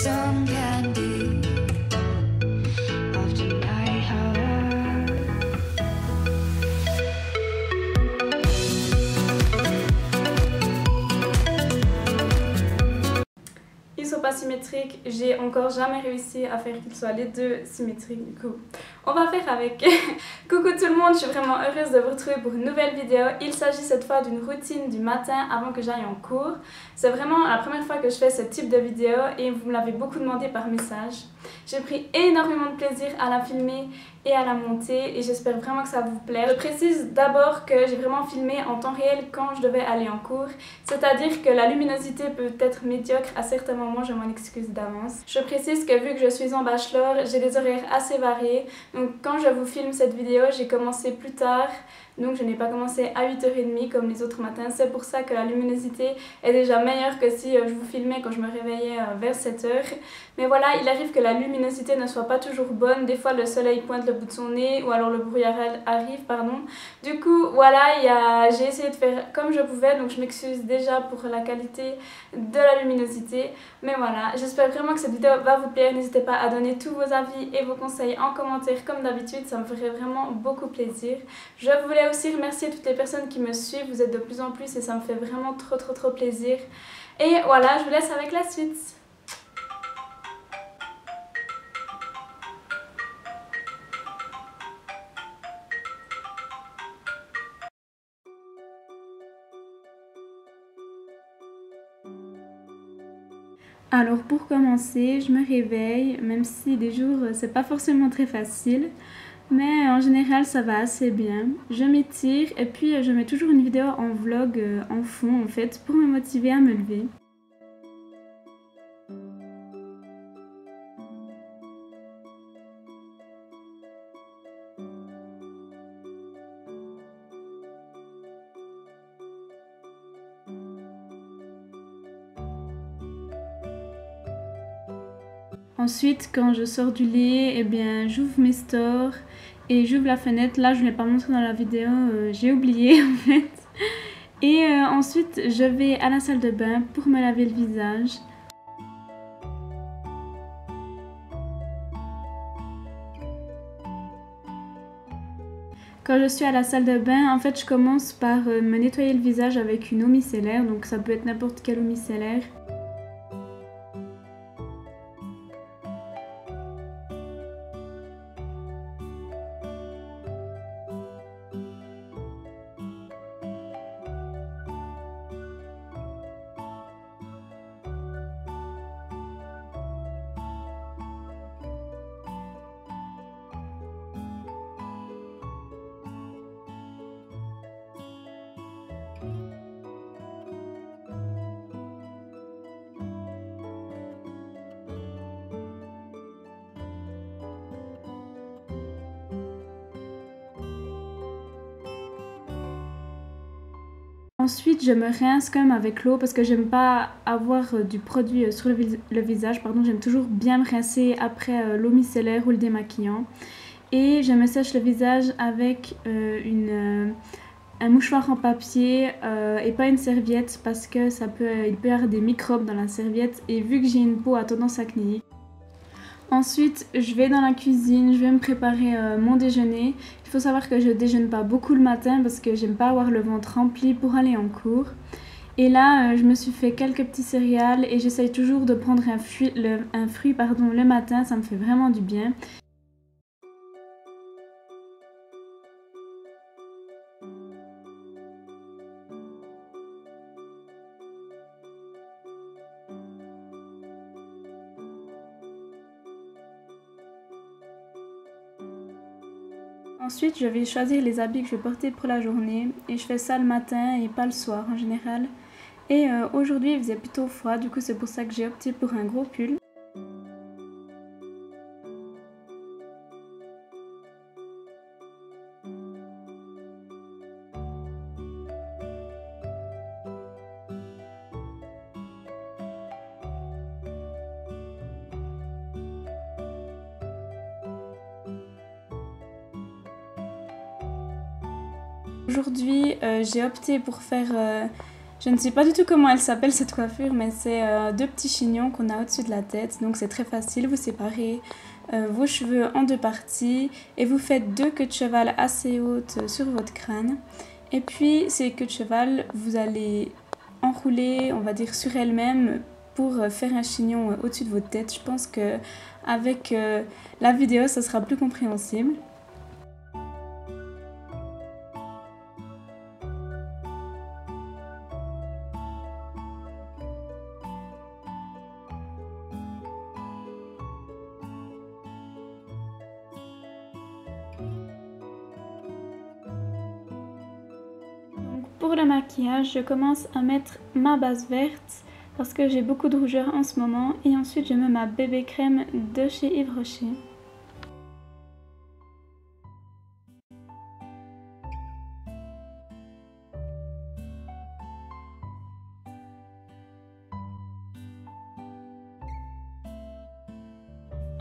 some candy after night hour. Ils sont pas symétriques, j'ai encore jamais réussi à faire qu'ils soient les deux symétriques. Du coup, on va faire avec. Coucou tout le monde, je suis vraiment heureuse de vous retrouver pour une nouvelle vidéo. Il s'agit cette fois d'une routine du matin avant que j'aille en cours. C'est vraiment la première fois que je fais ce type de vidéo et vous me l'avez beaucoup demandé par message. J'ai pris énormément de plaisir à la filmer et à la monter et j'espère vraiment que ça vous plaît. Je précise d'abord que j'ai vraiment filmé en temps réel quand je devais aller en cours, c'est-à-dire que la luminosité peut être médiocre à certains moments, je m'en excuse d'avance. Je précise que vu que je suis en bachelor, j'ai des horaires assez variés, donc quand je vous filme cette vidéo, j'ai commencé plus tard, donc je n'ai pas commencé à 8h30 comme les autres matins. C'est pour ça que la luminosité est déjà meilleure que si je vous filmais quand je me réveillais vers 7h. Mais voilà, il arrive que la luminosité ne soit pas toujours bonne. Des fois le soleil pointe le bout de son nez ou alors le brouillard arrive, pardon. Du coup, voilà, j'ai essayé de faire comme je pouvais, donc je m'excuse déjà pour la qualité de la luminosité. Mais voilà, j'espère vraiment que cette vidéo va vous plaire. N'hésitez pas à donner tous vos avis et vos conseils en commentaire comme d'habitude, ça me ferait vraiment beaucoup plaisir. Je voulais aussi remercier toutes les personnes qui me suivent, vous êtes de plus en plus et ça me fait vraiment trop plaisir. Et voilà, je vous laisse avec la suite. Alors pour commencer, je me réveille, même si des jours c'est pas forcément très facile, mais en général ça va assez bien. Je m'étire et puis je mets toujours une vidéo en vlog en fond en fait pour me motiver à me lever. Ensuite, quand je sors du lit, eh bien, j'ouvre mes stores et j'ouvre la fenêtre. Là, je ne l'ai pas montré dans la vidéo, j'ai oublié en fait. Et ensuite, je vais à la salle de bain pour me laver le visage. Quand je suis à la salle de bain, en fait, je commence par me nettoyer le visage avec une eau micellaire. Donc ça peut être n'importe quelle eau micellaire. Ensuite, je me rince quand même avec l'eau parce que j'aime pas avoir du produit sur le visage. Pardon, j'aime toujours bien me rincer après l'eau micellaire ou le démaquillant. Et je me sèche le visage avec un mouchoir en papier et pas une serviette parce que il peut y avoir des microbes dans la serviette et vu que j'ai une peau à tendance acnéique. Ensuite, je vais dans la cuisine, je vais me préparer mon déjeuner. Il faut savoir que je déjeune pas beaucoup le matin parce que j'aime pas avoir le ventre rempli pour aller en cours. Et là, je me suis fait quelques petits céréales et j'essaye toujours de prendre un fruit le matin, ça me fait vraiment du bien. Ensuite, je vais choisir les habits que je vais porter pour la journée et je fais ça le matin et pas le soir en général. Et aujourd'hui, il faisait plutôt froid, du coup c'est pour ça que j'ai opté pour un gros pull. Aujourd'hui, j'ai opté pour faire Je ne sais pas du tout comment elle s'appelle cette coiffure, mais c'est deux petits chignons qu'on a au-dessus de la tête. Donc c'est très facile, vous séparez vos cheveux en deux parties et vous faites deux queues de cheval assez hautes sur votre crâne. Et puis ces queues de cheval, vous allez enrouler, on va dire, sur elles-mêmes pour faire un chignon au-dessus de votre tête. Je pense que avec la vidéo, ça sera plus compréhensible. Pour le maquillage, je commence à mettre ma base verte parce que j'ai beaucoup de rougeur en ce moment et ensuite je mets ma bébé crème de chez Yves Rocher.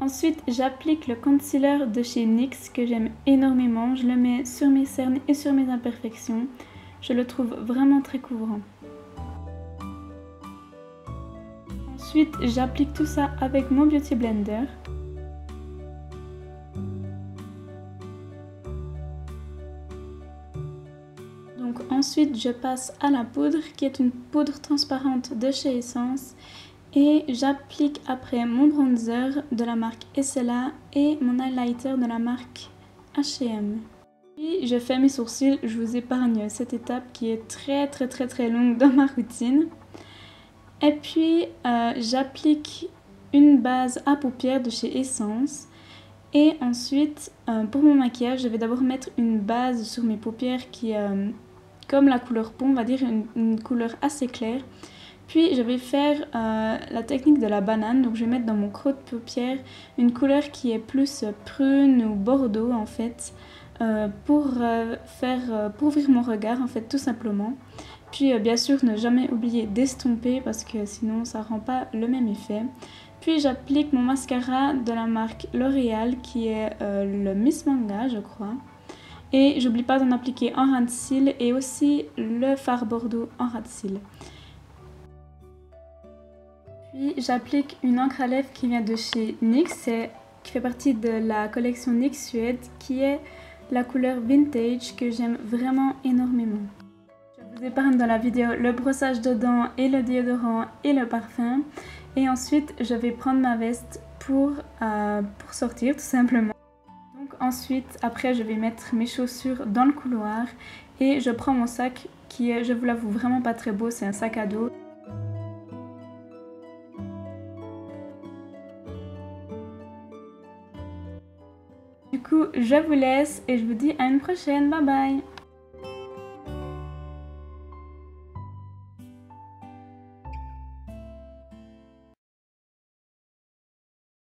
Ensuite, j'applique le concealer de chez NYX que j'aime énormément. Je le mets sur mes cernes et sur mes imperfections. Je le trouve vraiment très couvrant. Ensuite, j'applique tout ça avec mon Beauty Blender. Donc ensuite, je passe à la poudre qui est une poudre transparente de chez Essence. Et j'applique après mon bronzer de la marque Essela et mon highlighter de la marque H&M. Puis je fais mes sourcils, je vous épargne cette étape qui est très longue dans ma routine. Et puis j'applique une base à paupières de chez Essence. Et ensuite pour mon maquillage, je vais d'abord mettre une base sur mes paupières qui est comme la couleur peau, on va dire une couleur assez claire. Puis je vais faire la technique de la banane, donc je vais mettre dans mon creux de paupière une couleur qui est plus prune ou bordeaux en fait, pour ouvrir mon regard en fait tout simplement. Puis bien sûr ne jamais oublier d'estomper parce que sinon ça rend pas le même effet. Puis j'applique mon mascara de la marque L'Oréal qui est le Miss Manga je crois. Et j'oublie pas d'en appliquer en ras de cils et aussi le fard bordeaux en ras de cils. Puis j'applique une encre à lèvres qui vient de chez NYX, qui fait partie de la collection NYX Suède, qui est la couleur Vintage que j'aime vraiment énormément. Je vous épargne dans la vidéo le brossage de dents et le déodorant et le parfum. Et ensuite je vais prendre ma veste pour sortir tout simplement. Donc ensuite après je vais mettre mes chaussures dans le couloir et je prends mon sac qui est, je vous l'avoue, vraiment pas très beau, c'est un sac à dos. Du coup, je vous laisse et je vous dis à une prochaine. Bye bye!